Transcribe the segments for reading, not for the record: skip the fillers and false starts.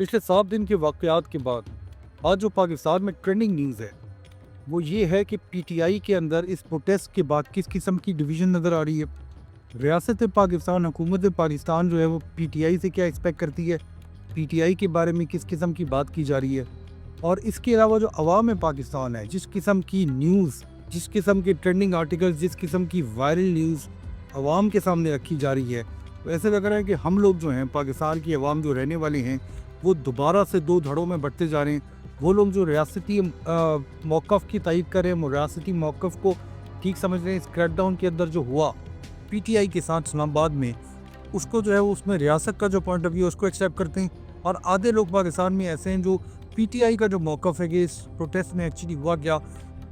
پچھلے 7 دن کے واقعات کے بعد آج جو پاکستان میں ٹرینڈنگ نیوز ہے وہ یہ ہے کہ پی ٹی آئی کے اندر اس پروٹیسٹ کے بعد کس قسم کی ڈویژن نظر آ رہی ہے۔ ریاست پاکستان، حکومت پاکستان جو ہے وہ پی ٹی آئی سے کیا ایکسپیکٹ کرتی ہے، پی ٹی آئی کے بارے میں کس قسم کی بات کی جا رہی ہے، اور اس کے علاوہ جو عوام پاکستان ہے، جس قسم کی نیوز، جس قسم کے ٹرینڈنگ آرٹیکل، جس قسم کی وائرل نیوز عوام کے سامنے رکھی جا رہی ہے، تو ایسے لگ رہا ہے کہ ہم لوگ جو ہیں، پاکستان کی عوام جو رہنے والے ہیں، وہ دوبارہ سے دو دھڑوں میں بٹتے جا رہے ہیں۔ وہ لوگ جو ریاستی موقف کی تائید کر رہے ہیں، ریاستی موقف کو ٹھیک سمجھ رہے ہیں، اس کریک ڈاؤن کے اندر جو ہوا پی ٹی آئی کے ساتھ اسلام آباد میں، اس کو جو ہے اس میں ریاست کا جو پوائنٹ آف ویو اس کو ایکسیپٹ کرتے ہیں، اور آدھے لوگ پاکستان میں ایسے ہیں جو پی ٹی آئی کا جو موقف ہے کہ اس پروٹیسٹ میں ایکچولی ہوا کیا،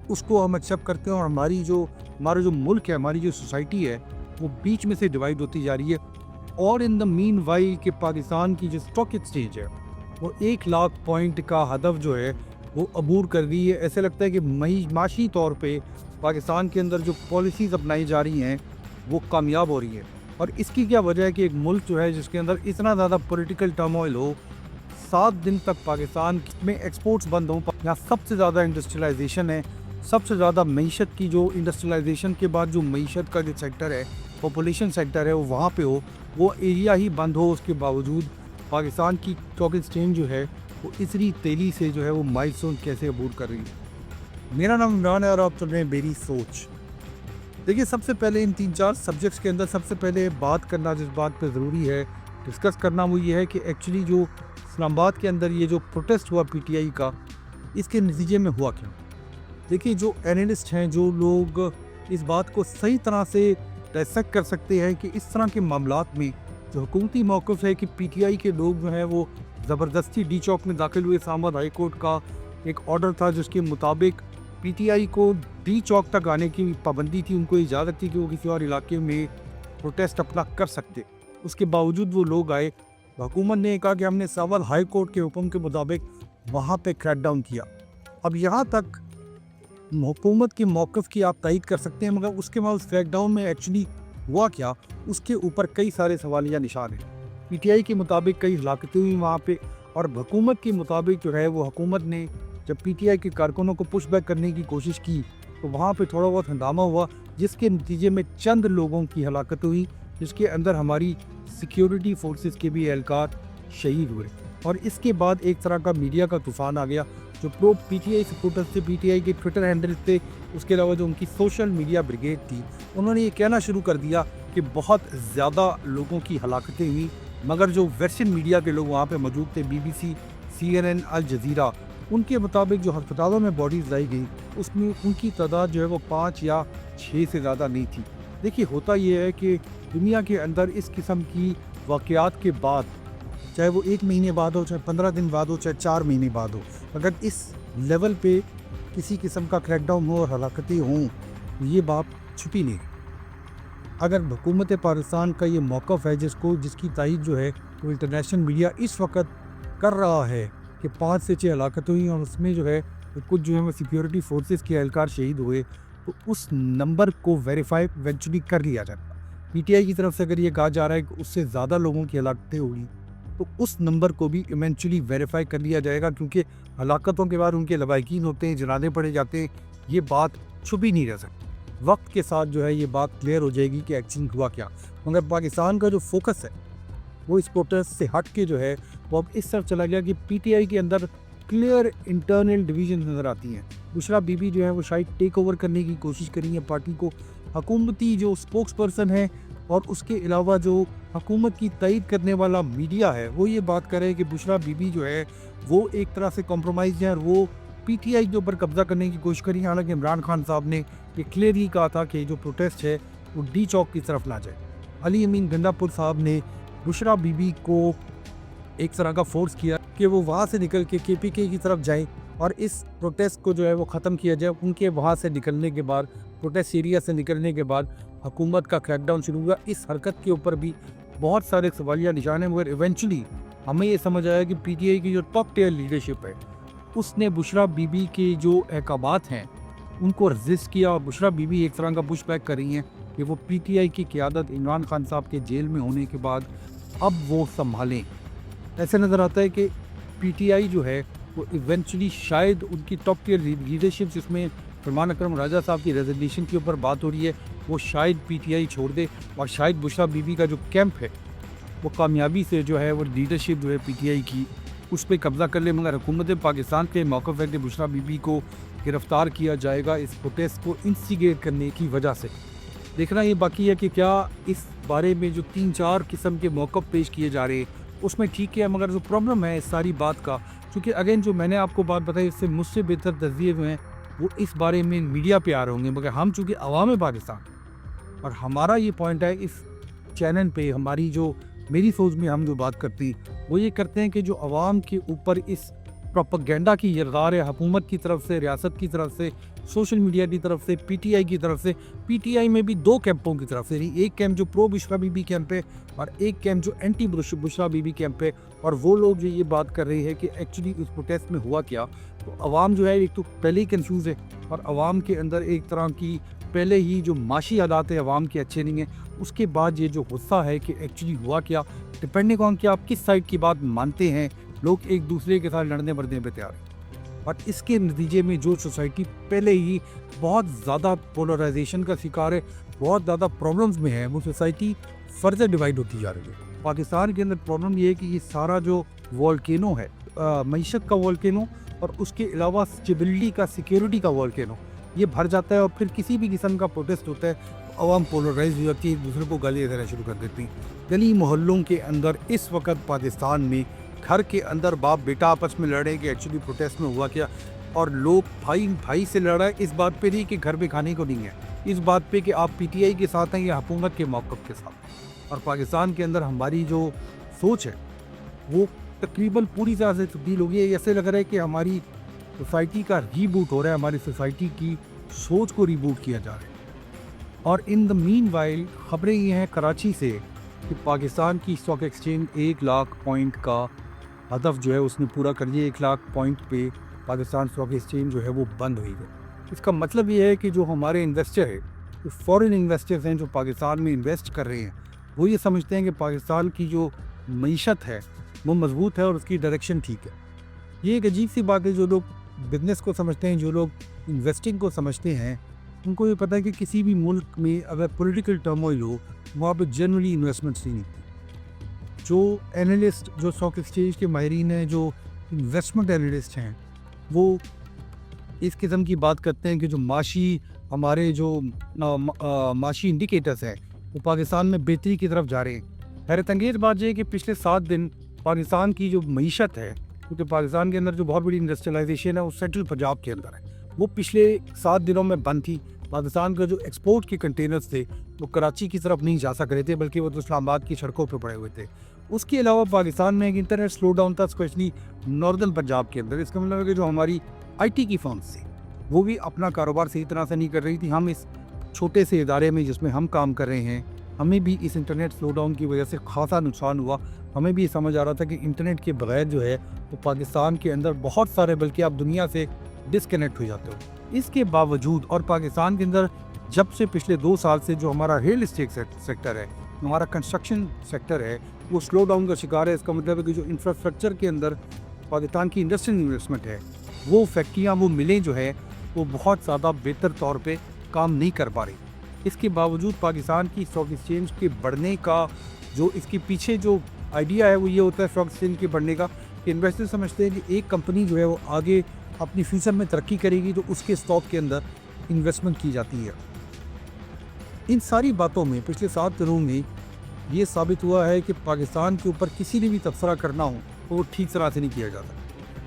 اس کو ہم ایکسیپٹ کرتے ہیں، اور ہمارا جو ملک ہے، ہماری جو سوسائٹی ہے، وہ بیچ میں سے ڈیوائڈ ہوتی جا رہی ہے۔ اور ان دا مین وائل کہ پاکستان کی جو اسٹاک ایکسچینج ہے وہ 1 لاکھ پوائنٹ کا ہدف جو ہے وہ عبور کر رہی ہے۔ ایسے لگتا ہے کہ معاشی طور پہ پاکستان کے اندر جو پالیسیز اپنائی جا رہی ہیں وہ کامیاب ہو رہی ہیں، اور اس کی کیا وجہ ہے کہ ایک ملک جو ہے جس کے اندر اتنا زیادہ پولیٹیکل ٹرموائل ہو، 7 دن تک پاکستان میں ایکسپورٹس بند ہوں، یہاں سب سے زیادہ انڈسٹریلائزیشن ہے، سب سے زیادہ معیشت کی جو انڈسٹریلائزیشن کے بعد جو معیشت کا جو سیکٹر ہے، پاپولیشن سیکٹر ہے، وہ وہاں پہ ہو، وہ ایریا ہی بند ہو، اس کے باوجود پاکستان کی اسٹاک ایکسچینج جو ہے وہ اتنی تیزی سے جو ہے وہ مائل سٹون کیسے عبور کر رہی ہے۔ میرا نام عمران ہے اور آپ سن رہے ہیں میری سوچ۔ دیکھیے، سب سے پہلے ان 3-4 سبجیکٹس کے اندر سب سے پہلے بات کرنا، جس بات پہ ضروری ہے ڈسکس کرنا، وہ یہ ہے کہ ایکچولی جو اسلام آباد کے اندر یہ جو پروٹیسٹ ہوا پی ٹی آئی کا، اس کے نتیجے میں ہوا کیا۔ دیکھیے، جو اینالسٹ ہیں، جو لوگ اس بات کو صحیح طرح سے ڈائسیکٹ کر سکتے ہیں کہ اس طرح کے معاملات میں جو حکومتی موقف ہے کہ پی ٹی آئی کے لوگ جو ہیں وہ زبردستی ڈی چوک میں داخل ہوئے۔ اسلام آباد ہائی کورٹ کا ایک آرڈر تھا جس کے مطابق پی ٹی آئی کو ڈی چوک تک آنے کی پابندی تھی، ان کو اجازت تھی کہ وہ کسی اور علاقے میں پروٹیسٹ اپنا کر سکتے، اس کے باوجود وہ لوگ آئے۔ حکومت نے کہا کہ ہم نے اسلام آباد ہائی کورٹ کے حکم کے مطابق وہاں پہ کریک ڈاؤن کیا۔ اب یہاں تک حکومت کے موقف کی آپ تائید کر سکتے ہیں، مگر اس کے بعد اس کریک ڈاؤن میں ایکچولی ہوا کیا، اس کے اوپر کئی سارے سوالیہ نشان ہیں۔ پی ٹی آئی کے مطابق کئی ہلاکتیں ہوئی وہاں پہ، اور حکومت کے مطابق جو ہے وہ حکومت نے جب پی ٹی آئی کے کارکنوں کو پش بیک کرنے کی کوشش کی تو وہاں پہ تھوڑا بہت ہنگامہ ہوا، جس کے نتیجے میں چند لوگوں کی ہلاکت ہوئی، جس کے اندر ہماری سیکیورٹی فورسز کے بھی اہلکار شہید ہوئے۔ اور اس کے بعد ایک طرح کا میڈیا کا طوفان آ گیا، جو پرو پی ٹی آئی سپورٹرز تھے، پی ٹی آئی کے ٹویٹر ہینڈل تھے، اس کے علاوہ جو ان کی سوشل میڈیا بریگیڈ تھی، انہوں نے یہ کہنا شروع کر دیا کہ بہت زیادہ لوگوں کی ہلاکتیں ہوئی، مگر جو ویسٹرن میڈیا کے لوگ وہاں پہ موجود تھے، B B C, C N N, Al Jazeera, ان کے مطابق جو ہسپتالوں میں باڈیز لائی گئی، اس میں ان کی تعداد جو ہے وہ 5 یا 6 سے زیادہ نہیں تھی۔ دیکھیے، ہوتا یہ ہے کہ دنیا کے اندر اس قسم کی واقعات کے بعد، چاہے وہ 1 مہینے بعد ہو، چاہے 15 دن بعد ہو، چاہے 4 مہینے بعد ہو، اگر اس لیول پہ کسی قسم کا کریک ڈاؤن ہو اور ہلاکتیں ہوں، یہ بات چھپی نہیں۔ اگر حکومت پاکستان کا یہ موقف ہے جس کی تائید جو ہے وہ انٹرنیشنل میڈیا اس وقت کر رہا ہے کہ 5 سے 6 ہلاکتیں ہوئی اور اس میں جو ہے کچھ جو ہے وہ سیکیورٹی فورسز کے اہلکار شہید ہوئے، تو اس نمبر کو ویریفائی ایونچولی کر لیا جائے۔ پی ٹی آئی کی طرف سے اگر یہ کہا جا رہا ہے کہ اس سے زیادہ لوگوں کی ہلاکتیں ہوئی، تو اس نمبر کو بھی ایونچولی ویریفائی کر لیا جائے گا، کیونکہ ہلاکتوں کے بعد ان کے لواحقین ہوتے ہیں، جنازے پڑے جاتے ہیں، یہ بات چھپی نہیں رہ سکتی۔ وقت کے ساتھ جو ہے یہ بات کلیئر ہو جائے گی کہ ایکچولی ہوا کیا، مگر پاکستان کا جو فوکس ہے وہ اس پروٹیسٹ سے ہٹ کے جو ہے وہ اب اس طرف چلا گیا کہ پی ٹی آئی کے اندر کلیئر انٹرنل ڈویژن نظر آتی ہیں۔ بشرا بی بی جو ہے وہ شاید ٹیک اوور کرنے کی کوشش کر رہی ہیں پارٹی کو، حکومتی جو اسپوکس پرسن ہے اور اس کے علاوہ جو حکومت کی تائید کرنے والا میڈیا ہے، وہ یہ بات کر رہے ہیں کہ بشرا بی بی جو ہے وہ ایک طرح سے کمپرومائز ہے اور وہ پی ٹی آئی کے اوپر قبضہ کرنے کی کوشش کری۔ حالانکہ عمران خان صاحب نے یہ کلیئرلی کہا تھا کہ جو پروٹیسٹ ہے وہ ڈی چوک کی طرف نہ جائے۔ علی امین گنڈا پور صاحب نے بشرا بی بی کو ایک طرح کا فورس کیا کہ وہ وہاں سے نکل کے کے پی کے کی طرف جائیں اور اس پروٹیسٹ کو جو ہے وہ ختم کیا جائے۔ ان کے وہاں سے نکلنے کے بعد، پروٹیسٹ ایریا سے نکلنے کے بعد حکومت کا کریک ڈاؤن شروع ہوا۔ اس حرکت کے اوپر بھی بہت سارے سوالیہ نشان ہیں، مگر ایونچولی ہمیں یہ سمجھ آیا کہ پی ٹی آئی کی جو ٹاپ ٹیئر لیڈرشپ ہے، اس نے بشرا بی بی کے جو احکامات ہیں ان کو رزسٹ کیا، اور بشرا بی بی ایک طرح کا پش بیک کر رہی ہیں کہ وہ پی ٹی آئی کی قیادت عمران خان صاحب کے جیل میں ہونے کے بعد اب وہ سنبھالیں۔ ایسے نظر آتا ہے کہ پی ٹی آئی جو ہے وہ ایونچولی شاید ان کی ٹاپ ٹیئر لیڈرشپ جس میں فرمان اکرم راجہ صاحب کی ریزگنیشن کے اوپر بات ہو رہی ہے وہ شاید پی ٹی آئی چھوڑ دے اور شاید بشریٰ بی بی کا جو کیمپ ہے وہ کامیابی سے جو ہے وہ لیڈرشپ جو ہے پی ٹی آئی کی اس پہ قبضہ کر لے. مگر حکومت پاکستان کے موقف ہے کہ بشریٰ بی بی کو گرفتار کیا جائے گا اس پروٹیسٹ کو انسٹیگیٹ کرنے کی وجہ سے. دیکھنا یہ باقی ہے کہ کیا اس بارے میں جو 3-4 قسم کے موقف پیش کیے جا رہے ہیں اس میں ٹھیک ہے. مگر جو پرابلم ہے اس ساری بات کا چونکہ اگین جو میں نے آپ کو بات بتائی اس سے مجھ سے بہتر تجزیے جو ہیں وہ اس بارے میں میڈیا پہ آ رہے ہوں گے. مگر ہم چونکہ عوام پاکستان اور ہمارا یہ پوائنٹ ہے اس چینل پہ ہماری جو میری سوچ میں ہم جو بات کرتے ہیں وہ یہ کرتے ہیں کہ جو عوام کے اوپر اس پروپیگنڈا کی یلغار ہے حکومت کی طرف سے ریاست کی طرف سے سوشل میڈیا کی طرف سے پی ٹی آئی کی طرف سے. پی ٹی آئی میں بھی 2 کیمپوں کی طرف سے ایک کیمپ جو pro Bushra Bibi camp ہے اور ایک کیمپ جو anti Bushra Bibi camp ہے. اور وہ لوگ جو یہ بات کر رہے ہیں کہ ایکچولی اس پروٹیسٹ میں ہوا کیا تو عوام جو ہے ایک تو پہلے ہی کنفیوز ہے اور عوام کے اندر ایک طرح کی پہلے ہی جو معاشی حالات ہیں عوام کے اچھے نہیں ہیں. اس کے بعد یہ جو غصہ ہے کہ ایکچولی ہوا کیا ڈپینڈنگ آن کہ آپ کس سائڈ کی بات مانتے ہیں لوگ ایک دوسرے کے ساتھ لڑنے مرنے پہ تیار ہیں. اور اس کے نتیجے میں جو سوسائٹی پہلے ہی بہت زیادہ پولرائزیشن کا شکار ہے بہت زیادہ پرابلمز میں ہے وہ سوسائٹی فردر ڈیوائڈ ہوتی جا رہی ہے. پاکستان کے اندر پرابلم یہ ہے کہ یہ سارا جو والکینو ہے معیشت کا والکینو اور اس کے علاوہ اسٹیبلٹی کا سیکیورٹی کا والکینو یہ بھر جاتا ہے اور پھر کسی بھی قسم کا پروٹیسٹ ہوتا ہے عوام پولرائز ہو جاتی ہے ایک دوسرے کو گالیاں دینا شروع کر دیتی ہیں. گلی محلوں کے اندر اس وقت پاکستان میں گھر کے اندر باپ بیٹا آپس میں لڑ رہے ہیں کہ ایکچولی پروٹیسٹ میں ہوا کیا اور لوگ بھائی سے لڑ رہا ہے اس بات پہ نہیں کہ گھر میں کھانے کو نہیں ہے اس بات پہ کہ آپ پی ٹی آئی کے ساتھ ہیں یا حکومت کے موقف کے ساتھ. اور پاکستان کے اندر ہماری جو سوچ ہے وہ تقریباً پوری طرح سے تبدیل ہو گئی ہے. ایسے لگ رہا ہے کہ ہماری سوسائٹی کا ری بوٹ ہو رہا ہے ہماری سوسائٹی کی سوچ کو ری بوٹ کیا جا رہا ہے. اور ان دا مین وائل خبریں یہ ہیں کراچی سے کہ پاکستان کی اسٹاک ایکسچینج 1 لاکھ پوائنٹ کا ہدف جو ہے اس نے پورا کر دیا. 1 لاکھ پوائنٹ پہ پاکستان اسٹاک ایکسچینج جو ہے وہ بند ہوئی ہے. اس کا مطلب یہ ہے کہ جو ہمارے انویسٹر ہے جو فورن انویسٹرز ہیں جو پاکستان میں انویسٹ کر رہے ہیں وہ یہ سمجھتے ہیں کہ پاکستان کی جو معیشت ہے وہ مضبوط ہے اور اس کی ڈائریکشن ٹھیک ہے. یہ ایک عجیب سی بات ہے. جو لوگ بزنس کو سمجھتے ہیں جو لوگ انویسٹنگ کو سمجھتے ہیں ان کو یہ پتہ ہے کہ کسی بھی ملک میں اگر پولیٹیکل ٹرموائل ہو وہاں پہ جنرلی انویسٹمنٹس نہیں ہوتی. جو اینالسٹ جو اسٹاک ایکسچینج کے ماہرین ہیں جو انویسٹمنٹ اینالسٹ ہیں وہ اس قسم کی بات کرتے ہیں کہ جو ہمارے جو معاشی انڈیکیٹرز ہیں وہ پاکستان میں بہتری کی طرف جا رہے ہیں. حیرت انگیز بات یہ ہے کہ پچھلے 7 دن پاکستان کی جو معیشت ہے کیونکہ پاکستان کے اندر جو بہت بڑی انڈسٹریلائزیشن ہے وہ سینٹرل پنجاب کے اندر ہے وہ پچھلے 7 دنوں میں بند تھی. پاکستان کا جو ایکسپورٹ کے کنٹینرز تھے وہ کراچی کی طرف نہیں جا سک رہے تھے بلکہ وہ تو اسلام آباد کی سڑکوں پہ پڑے ہوئے تھے. اس کے علاوہ پاکستان میں ایک انٹرنیٹ سلو ڈاؤن تھا اسپیشلی ناردرن پنجاب کے اندر. اس کا مطلب ہے کہ جو ہماری آئی ٹی کی فرمز تھی وہ بھی اپنا کاروبار صحیح طرح سے نہیں کر رہی تھی. ہم اس چھوٹے سے ادارے میں جس میں ہم کام کر رہے ہیں ہمیں بھی اس انٹرنیٹ سلو ڈاؤن کی وجہ سے خاصا نقصان ہوا. ہمیں بھی یہ سمجھ آ رہا تھا کہ انٹرنیٹ کے بغیر جو ہے وہ پاکستان کے اندر بہت سارے بلکہ آپ دنیا سے ڈسکنیکٹ ہو جاتے ہو. اس کے باوجود اور پاکستان کے اندر جب سے پچھلے 2 سال سے جو ہمارا ریئل اسٹیٹ سیکٹر ہے ہمارا کنسٹرکشن سیکٹر ہے وہ سلو ڈاؤن کا شکار ہے. اس کا مطلب ہے کہ جو انفراسٹرکچر کے اندر پاکستان کی انڈسٹریل انویسٹمنٹ ہے وہ فیکٹریاں وہ ملیں جو ہے وہ بہت زیادہ بہتر طور پہ کام نہیں کر پا رہی. اس کے باوجود پاکستان کی اسٹاک ایکسچینج کے بڑھنے کا جو اس کے پیچھے جو آئیڈیا ہے وہ یہ ہوتا ہے اسٹاک ایکسچینج کے بڑھنے کا کہ انویسٹر سمجھتے ہیں کہ ایک کمپنی جو ہے وہ آگے اپنی فیوچر میں ترقی کرے گی تو اس کے اسٹاک کے اندر انویسٹمنٹ کی جاتی ہے. ان ساری باتوں میں پچھلے 7 دنوں میں یہ ثابت ہوا ہے کہ پاکستان کے اوپر کسی نے بھی تبصرہ کرنا ہو تو وہ ٹھیک طرح سے نہیں کیا جاتا.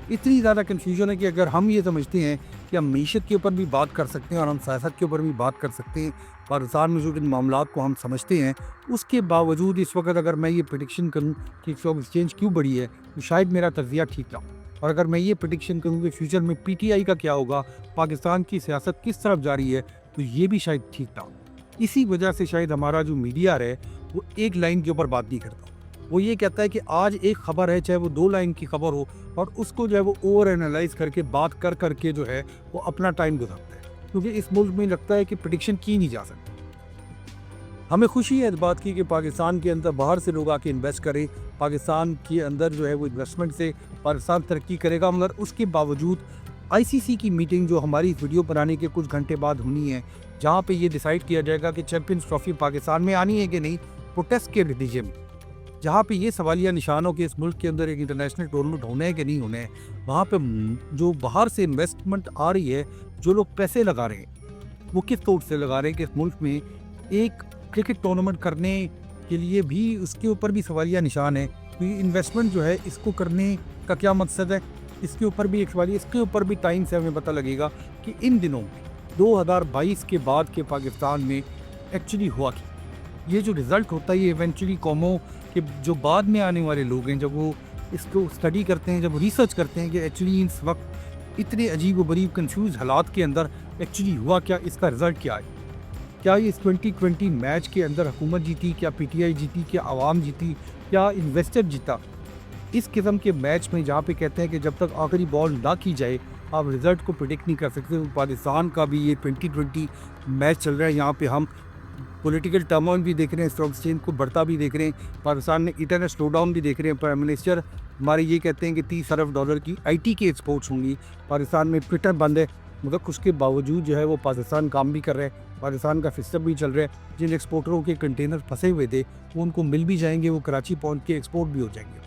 اتنی زیادہ کنفیوژن ہے کہ اگر ہم یہ سمجھتے ہیں کہ ہم معیشت کے اوپر بھی بات کر سکتے ہیں اور ہم سیاست کے اوپر بھی بات کر سکتے ہیں پاکستان میں جو ان معاملات کو ہم سمجھتے ہیں اس کے باوجود اس وقت اگر میں یہ پریڈکشن کروں کہ اسٹاک ایکسچینج کیوں بڑھی ہے تو شاید میرا تجزیہ ٹھیک تھا. اور اگر میں یہ پریڈکشن کروں کہ فیوچر میں پی ٹی آئی کا کیا ہوگا پاکستان کی سیاست کس طرف جاری ہے تو یہ بھی شاید ٹھیک تھا. اسی وجہ سے شاید ہمارا جو میڈیا ہے وہ ایک لائن کے اوپر بات نہیں کرتا. وہ یہ کہتا ہے کہ آج ایک خبر ہے چاہے وہ 2 لائن کی خبر ہو اور اس کو جو ہے وہ اوور اینالائز کر کے بات کر کے جو ہے وہ اپنا ٹائم گزارتا ہے کیونکہ اس ملک میں لگتا ہے کہ پریڈکشن کی نہیں جا سکتی. ہمیں خوشی ہے اس بات کی کہ پاکستان کے اندر باہر سے لوگ آ کے انویسٹ کریں، پاکستان کے اندر جو ہے وہ انویسٹمنٹ سے پاکستان ترقی کرے گا، مگر اس کے باوجود آئی سی سی کی میٹنگ جو ہماری ویڈیو بنانے کے کچھ گھنٹے بعد ہونی ہے، جہاں پہ یہ ڈیسائیڈ کیا جائے گا کہ چیمپئنز ٹرافی پاکستان میں آنی ہے کہ نہیں، پروٹیسٹ کے نتیجے میں، جہاں پہ یہ سوالیہ نشان ہو کہ اس ملک کے اندر ایک انٹرنیشنل ٹورنامنٹ ہونا ہے کہ نہیں ہونا ہے، وہاں پہ جو باہر سے انویسٹمنٹ آ رہی ہے، جو لوگ پیسے لگا رہے ہیں وہ کس طور سے لگا رہے ہیں کہ اس ملک میں ایک کرکٹ ٹورنامنٹ کرنے کے لیے بھی اس کے اوپر بھی سوالیہ نشان ہے. تو یہ انویسٹمنٹ جو ہے اس کو کرنے کا کیا مقصد ہے، اس کے اوپر بھی ایک سوالیہ، اس کے اوپر بھی ٹائم سے ہمیں پتہ لگے گا کہ ان دنوں 2022 کے بعد کے پاکستان میں ایکچولی ہوا کیا. یہ جو رزلٹ ہوتا ہے یہ ایونچولی قوموں کے جو بعد میں آنے والے لوگ ہیں، جب وہ اس کو اسٹڈی کرتے ہیں، جب وہ ریسرچ کرتے ہیں کہ ایکچولی اس وقت اتنے عجیب و غریب کنفیوز حالات کے اندر ایکچولی ہوا کیا، اس کا رزلٹ کیا ہے. کیا یہ اس 2020 میچ کے اندر حکومت جیتی، کیا پی ٹی آئی جیتی، کیا عوام جیتی، کیا انویسٹر جیتا؟ اس قسم کے میچ میں جہاں پہ کہتے ہیں کہ جب تک آخری بال نہ کی جائے آپ رزلٹ کو پریڈکٹ نہیں کر سکتے. پاکستان کا بھی یہ 2020 میچ چل رہا ہے، یہاں پہ ہم پولیٹیکل ٹرموائل بھی دیکھ رہے ہیں، اسٹاک ایکسچینج کو بڑھتا بھی دیکھ رہے ہیں، پاکستان میں انٹرنیٹ سلو ڈاؤن بھی دیکھ رہے ہیں. پرائم منسٹر ہمارے یہ کہتے ہیں کہ 30 ارب ڈالر کی آئی ٹی کی ایکسپورٹس ہوں گی. پاکستان میں ٹویٹر بند ہے، مگر اس کے باوجود جو ہے وہ پاکستان کام بھی کر رہے ہیں، پاکستان کا سسٹم بھی چل رہا ہے. جن ایکسپورٹروں کے کنٹینر پھنسے ہوئے تھے وہ ان کو مل بھی جائیں گے، وہ کراچی پہنچ کے ایکسپورٹ بھی ہو جائیں گے.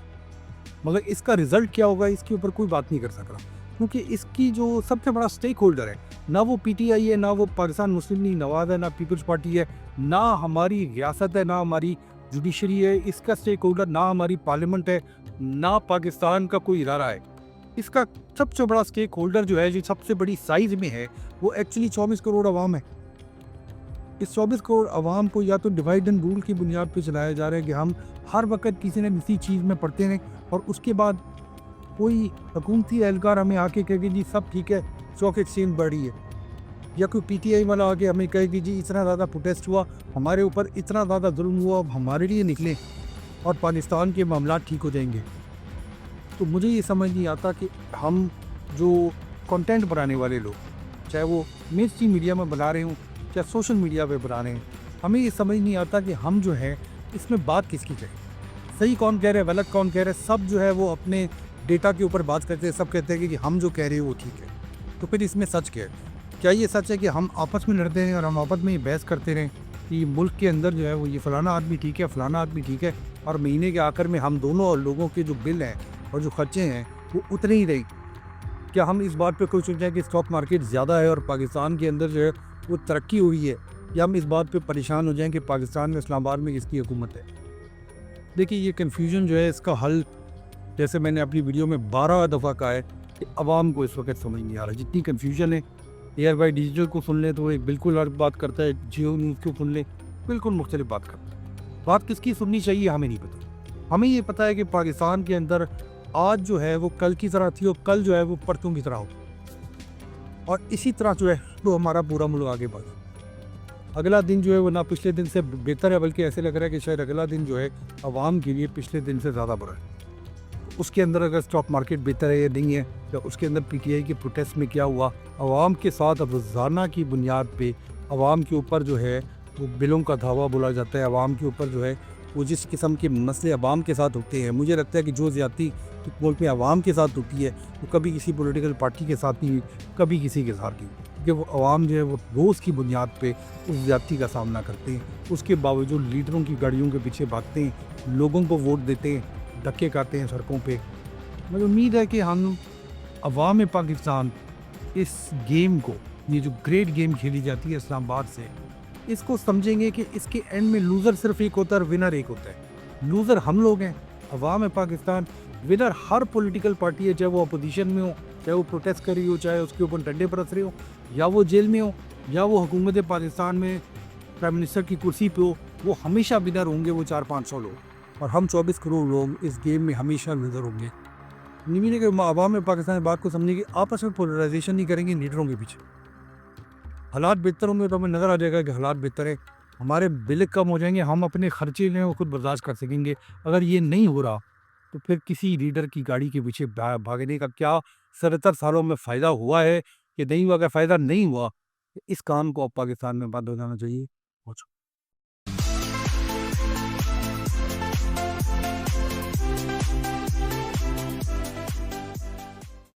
مگر اس کا رزلٹ کیا ہوگا اس کے اوپر کوئی بات نہیں کر سک رہا، کیونکہ اس کی جو سب سے بڑا سٹیک ہولڈر ہے، نہ وہ پی ٹی آئی ہے، نہ وہ پاکستان مسلم لیگ نواز ہے، نہ پیپلز پارٹی ہے، نہ ہماری ریاست ہے، نہ ہماری جوڈیشری ہے. اس کا سٹیک ہولڈر نہ ہماری پارلیمنٹ ہے، نہ پاکستان کا کوئی ادارہ ہے. اس کا سب سے بڑا سٹیک ہولڈر جو ہے، جو سب سے بڑی سائز میں ہے، وہ ایکچولی 24 کروڑ عوام ہے. اس 24 کروڑ عوام کو یا تو ڈیوائڈ اینڈ رول کی بنیاد پہ چلایا جا رہا ہے کہ ہم ہر وقت کسی نہ کسی چیز میں پڑھتے رہیں، اور اس کے بعد کوئی حکومتی اہلکار ہمیں آ کے کہے کہ جی سب ٹھیک ہے، اسٹاک ایکسچینج بڑھ رہی ہے، یا کوئی پی ٹی آئی والا آ کے ہمیں کہے کہ جی اتنا زیادہ پروٹیسٹ ہوا، ہمارے اوپر اتنا زیادہ ظلم ہوا، اب ہمارے لیے نکلیں اور پاکستان کے معاملات ٹھیک ہو جائیں گے. تو مجھے یہ سمجھ نہیں آتا کہ ہم جو کنٹینٹ بنانے والے لوگ، چاہے وہ مین اسٹریم میڈیا میں بنا رہے ہوں، چاہے سوشل میڈیا پہ بنا رہے ہیں، ہمیں یہ سمجھ نہیں آتا کہ ہم جو ہے اس میں بات کس کی کریں. صحیح کون کہہ رہے ہیں، غلط کون کہہ رہے ہیں، سب جو ہے وہ اپنے ڈیٹا کے اوپر بات کرتے ہیں، سب کہتے ہیں کہ ہم جو کہہ رہے ہیں وہ ٹھیک ہے. تو پھر اس میں سچ کیا ہے؟ کیا یہ سچ ہے کہ ہم آپس میں لڑتے رہیں اور ہم آپس میں یہ بحث کرتے رہیں کہ یہ ملک کے اندر جو ہے وہ یہ فلانا آدمی ٹھیک ہے، فلانا آدمی ٹھیک ہے، اور مہینے کے آخر میں ہم دونوں لوگوں کے جو بل ہیں اور جو خرچے ہیں وہ اتنے ہی رہیں؟ کیا ہم اس بات پہ کوئی سوچیں کہ اسٹاک مارکیٹ زیادہ ہے اور پاکستان کے اندر جو ہے وہ ترقی ہوئی ہے، یا ہم اس بات پہ پریشان ہو جائیں کہ پاکستان میں اسلام آباد میں کس کی حکومت ہے؟ دیکھیے یہ کنفیوژن جو ہے اس کا حل، جیسے میں نے اپنی ویڈیو میں 12 دفعہ کہا ہے کہ عوام کو اس وقت سمجھ نہیں آ رہا. جتنی کنفیوژن ہے، ایئر بائی ڈیجیٹل کو سن لیں تو وہ ایک بالکل الگ بات کرتا ہے، جیو نیوز کو سن لیں بالکل مختلف بات کرتا ہے. بات کس کی سننی چاہیے ہمیں نہیں پتہ. ہمیں یہ پتہ ہے کہ پاکستان کے اندر آج جو ہے وہ کل کی طرح تھی، اور کل جو ہے وہ پرتوں کی طرح ہو، اور اسی طرح جو ہے وہ ہمارا پورا ملک آگے بڑھا. اگلا دن جو ہے وہ نہ پچھلے دن سے بہتر ہے، بلکہ ایسے لگ رہا ہے کہ شاید اگلا دن جو ہے عوام کے لیے پچھلے دن سے زیادہ برا ہے. اس کے اندر اگر اسٹاک مارکیٹ بہتر ہے یا نہیں ہے، یا اس کے اندر پی ٹی آئی کے پروٹیسٹ میں کیا ہوا، عوام کے ساتھ روزانہ کی بنیاد پہ عوام کے اوپر جو ہے وہ بلوں کا دھاوا بولا جاتا ہے، عوام کے اوپر جو ہے وہ جس قسم کے مسئلے عوام کے ساتھ ہوتے ہیں. مجھے لگتا ہے کہ جو زیادتی ملک میں عوام کے ساتھ ہوتی ہے وہ کبھی کسی پولیٹیکل پارٹی کے ساتھ نہیں، کبھی کسی کے ساتھ نہیں، کیونکہ وہ عوام جو ہے وہ روز کی بنیاد پہ اس زیادتی کا سامنا کرتے ہیں. اس کے باوجود لیڈروں کی گاڑیوں کے پیچھے بھاگتے ہیں، لوگوں کو ووٹ دیتے ہیں، دھکے کھاتے ہیں سڑکوں پہ. مجھے امید ہے کہ ہم عوام پاکستان اس گیم کو، یہ جو گریٹ گیم کھیلی جاتی ہے اسلام آباد سے، اس کو سمجھیں گے کہ اس کے اینڈ میں لوزر صرف ایک ہوتا ہے اور ونر ایک ہوتا ہے. لوزر ہم لوگ ہیں، عوام پاکستان. ونر ہر پولیٹیکل پارٹی ہے، چاہے وہ اپوزیشن میں ہو، چاہے وہ پروٹیسٹ کر رہی ہو، چاہے اس کے اوپر ڈنڈے برس رہے ہو، یا وہ جیل میں ہو، یا وہ حکومت پاکستان میں پرائم منسٹر کی کرسی پہ ہو. وہ ہمیشہ ونر ہوں گے، وہ 400-500 لوگ، اور ہم 24 کروڑ لوگ اس گیم میں ہمیشہ لوزر ہوں گے. نہیں کہ عوام پاکستان بات کو سمجھیں گے، آپس میں پولرائزیشن نہیں کریں گے لیڈروں کے پیچھے. حالات بہتر ہوں گے تو ہمیں نظر آ جائے گا کہ حالات بہتر ہے، ہمارے بل کم ہو جائیں گے، ہم اپنے خرچے لیں وہ خود برداشت کر سکیں گے. اگر یہ نہیں ہو رہا تو پھر کسی لیڈر کی گاڑی کے پیچھے بھاگنے کا کیا 77 سالوں میں فائدہ ہوا ہے کہ نہیں ہوا؟ اگر فائدہ نہیں ہوا، اس کام کو اب پاکستان میں بند ہو جانا چاہیے.